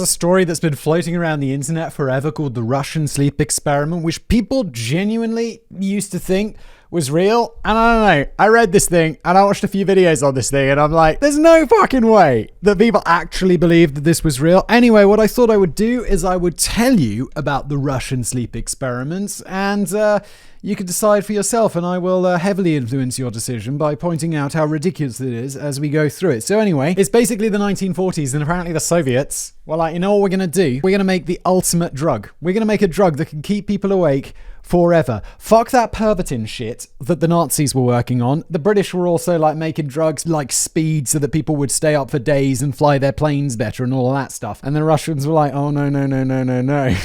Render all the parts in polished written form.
a story that's been floating around the internet forever called the Russian sleep experiment, which people genuinely used to think was real. And I don't know, I read this thing and I watched a few videos on this thing and I'm like, there's no fucking way that people actually believed that this was real. Anyway, what I thought I would do is I would tell you about the Russian sleep experiments and you can decide for yourself, and I will heavily influence your decision by pointing out how ridiculous it is as we go through it. So anyway, it's basically the 1940s, and apparently the Soviets were like, you know what we're going to do? We're going to make the ultimate drug. We're going to make a drug that can keep people awake forever. Fuck that Pervitin shit that the Nazis were working on. The British were also like making drugs like speed so that people would stay up for days and fly their planes better and all of that stuff. And the Russians were like, oh no.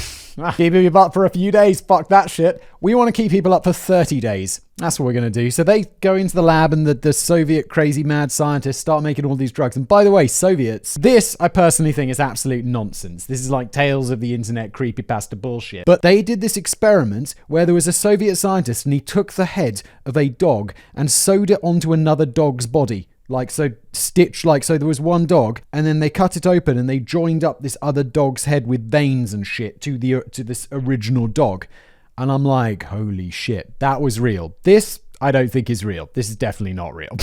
Keep people up for a few days. Fuck that shit. We want to keep people up for 30 days. That's what we're going to do. So they go into the lab and the Soviet crazy mad scientists start making all these drugs. And by the way, Soviets, this I personally think is absolute nonsense. This is like tales of the internet creepypasta bullshit. But they did this experiment where there was a Soviet scientist and he took the head of a dog and sewed it onto another dog's body. So there was one dog and then they cut it open and they joined up this other dog's head with veins and shit to this original dog. And I'm like, holy shit, that was real. This, I don't think is real. This is definitely not real.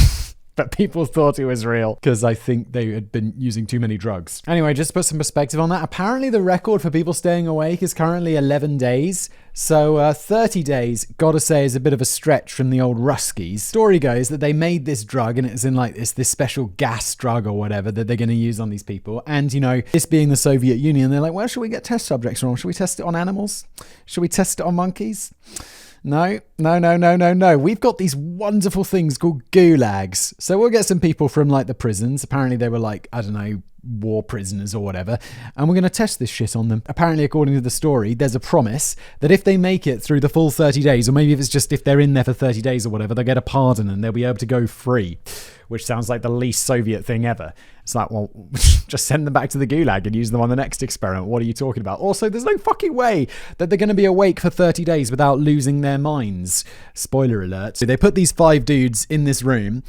But people thought it was real because I think they had been using too many drugs. Anyway, just to put some perspective on that, apparently the record for people staying awake is currently 11 days. So 30 days, gotta say, is a bit of a stretch from the old Ruskies. Story goes that they made this drug and it's in like this special gas drug or whatever that they're going to use on these people. And, you know, this being the Soviet Union, they're like, where should we get test subjects from? Should we test it on animals? Should we test it on monkeys? No. We've got these wonderful things called gulags. So we'll get some people from like the prisons. Apparently they were like, I don't know, war prisoners or whatever. And we're going to test this shit on them. Apparently, according to the story, there's a promise that if they make it through the full 30 days, or maybe if it's just if they're in there for 30 days or whatever, they'll get a pardon and they'll be able to go free. Which sounds like the least Soviet thing ever. It's like, well, just send them back to the gulag and use them on the next experiment. What are you talking about? Also, there's no fucking way that they're going to be awake for 30 days without losing their minds. Spoiler alert. So they put these 5 dudes in this room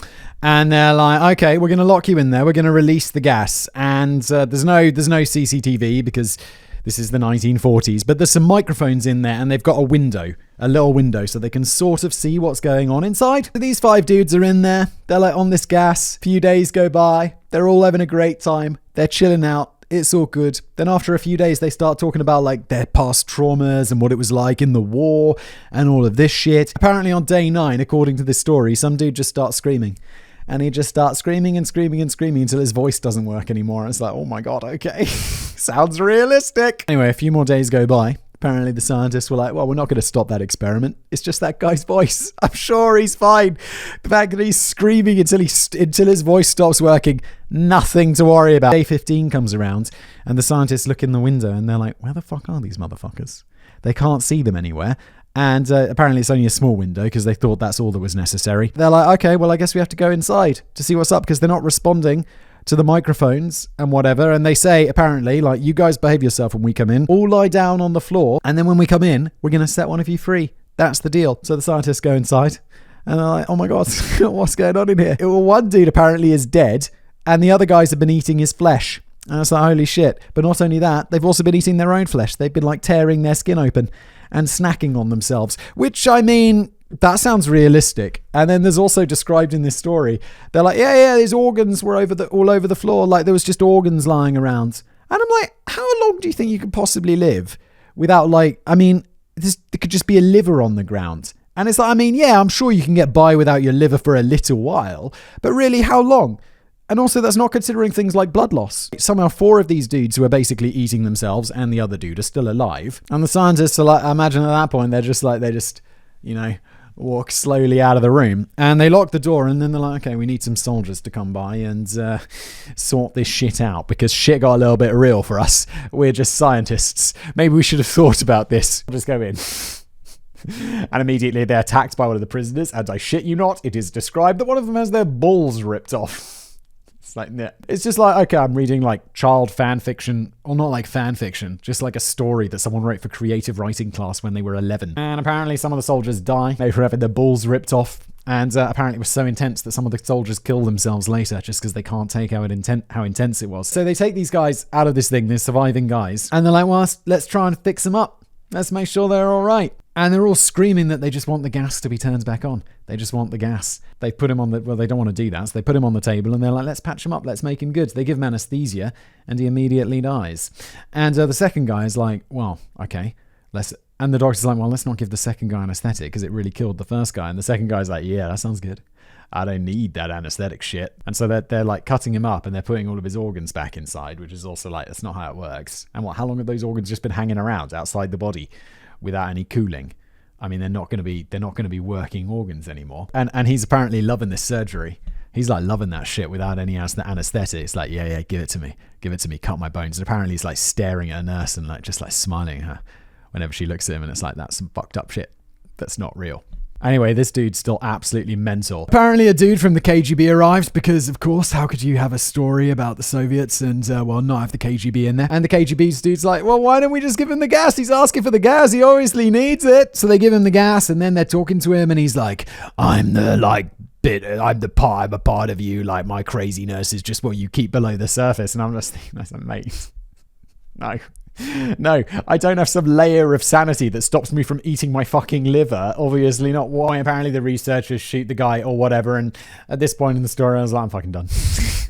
and they're like, okay, we're going to lock you in there. We're going to release the gas. And there's no CCTV because this is the 1940s, but there's some microphones in there and they've got a little window so they can sort of see what's going on inside. So these 5 dudes are in there. They're like on this gas. A few days go by. They're all having a great time. They're chilling out. It's all good. Then after a few days, they start talking about like their past traumas and what it was like in the war and all of this shit. Apparently on day 9, according to this story, some dude just starts screaming. And he just starts screaming until his voice doesn't work anymore. It's like, oh my God, okay. Sounds realistic. Anyway, a few more days go by. Apparently the scientists were like, well, we're not going to stop that experiment. It's just that guy's voice. I'm sure he's fine. The fact that he's screaming until his voice stops working, nothing to worry about. Day 15 comes around and the scientists look in the window and they're like, where the fuck are these motherfuckers? They can't see them anywhere. And apparently it's only a small window because they thought that's all that was necessary. They're like, okay, well, I guess we have to go inside to see what's up because they're not responding to the microphones and whatever. And they say, apparently, like, you guys behave yourself when we come in. All lie down on the floor. And then when we come in, we're going to set one of you free. That's the deal. So the scientists go inside and they're like, oh my God, what's going on in here? Well, one dude apparently is dead and the other guys have been eating his flesh. And it's like, holy shit. But not only that, they've also been eating their own flesh. They've been like tearing their skin open and snacking on themselves, which, I mean, that sounds realistic. And then there's also described in this story, they're like, yeah, these organs were all over the floor. Like there was just organs lying around. And I'm like, how long do you think you could possibly live without like, I mean, there could just be a liver on the ground. And it's like, I mean, yeah, I'm sure you can get by without your liver for a little while, but really how long? And also, that's not considering things like blood loss. Somehow 4 of these dudes who are basically eating themselves and the other dude are still alive. And the scientists are like, I imagine at that point, they just, you know, walk slowly out of the room. And they lock the door and then they're like, okay, we need some soldiers to come by and sort this shit out because shit got a little bit real for us. We're just scientists. Maybe we should have thought about this. Just go in. And immediately they're attacked by one of the prisoners. And I shit you not, it is described that one of them has their balls ripped off. It's like, nah. It's just like, okay, I'm reading like child fan fiction, or not like fan fiction, just like a story that someone wrote for creative writing class when they were 11. And apparently some of the soldiers die. They were having their balls ripped off And apparently it was so intense that some of the soldiers killed themselves later just because they can't take how intense it was. So they take these guys out of this thing, these surviving guys, and they're like, well, let's try and fix them up. Let's make sure they're all right. And they're all screaming that they just want the gas to be turned back on. They just want the gas. They put him on the... Well, they don't want to do that. So they put him on the table and they're like, let's patch him up. Let's make him good. They give him anesthesia and he immediately dies. And the second guy is like, well, okay, let's... And the doctor's like, well, let's not give the second guy anesthetic because it really killed the first guy. And the second guy's like, yeah, that sounds good. I don't need that anesthetic shit. And so they're like cutting him up and they're putting all of his organs back inside, which is also like, that's not how it works. And how long have those organs just been hanging around outside the body without any cooling? I mean, they're not going to be working organs anymore. And he's apparently loving this surgery. He's like loving that shit without any anesthetic. It's like, yeah, give it to me, cut my bones. And apparently he's like staring at a nurse and like just like smiling at her whenever she looks at him, and it's like, that's some fucked up shit. That's not real. Anyway, this dude's still absolutely mental. Apparently a dude from the KGB arrived because, of course, how could you have a story about the Soviets and, not have the KGB in there? And the KGB's dude's like, well, why don't we just give him the gas? He's asking for the gas. He obviously needs it. So they give him the gas and then they're talking to him and he's like, I'm a part of you. Like, my craziness is just what you keep below the surface. And I'm just thinking, that's mate. No, I don't have some layer of sanity that stops me from eating my fucking liver. Obviously not. Why? Apparently the researchers shoot the guy or whatever. And at this point in the story, I was like, I'm fucking done.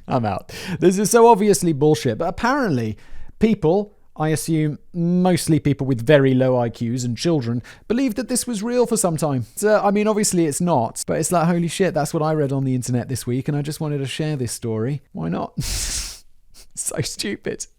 I'm out. This is so obviously bullshit. But apparently people, I assume mostly people with very low IQs and children, believed that this was real for some time. So, I mean, obviously it's not. But it's like, holy shit, that's what I read on the internet this week. And I just wanted to share this story. Why not? So stupid.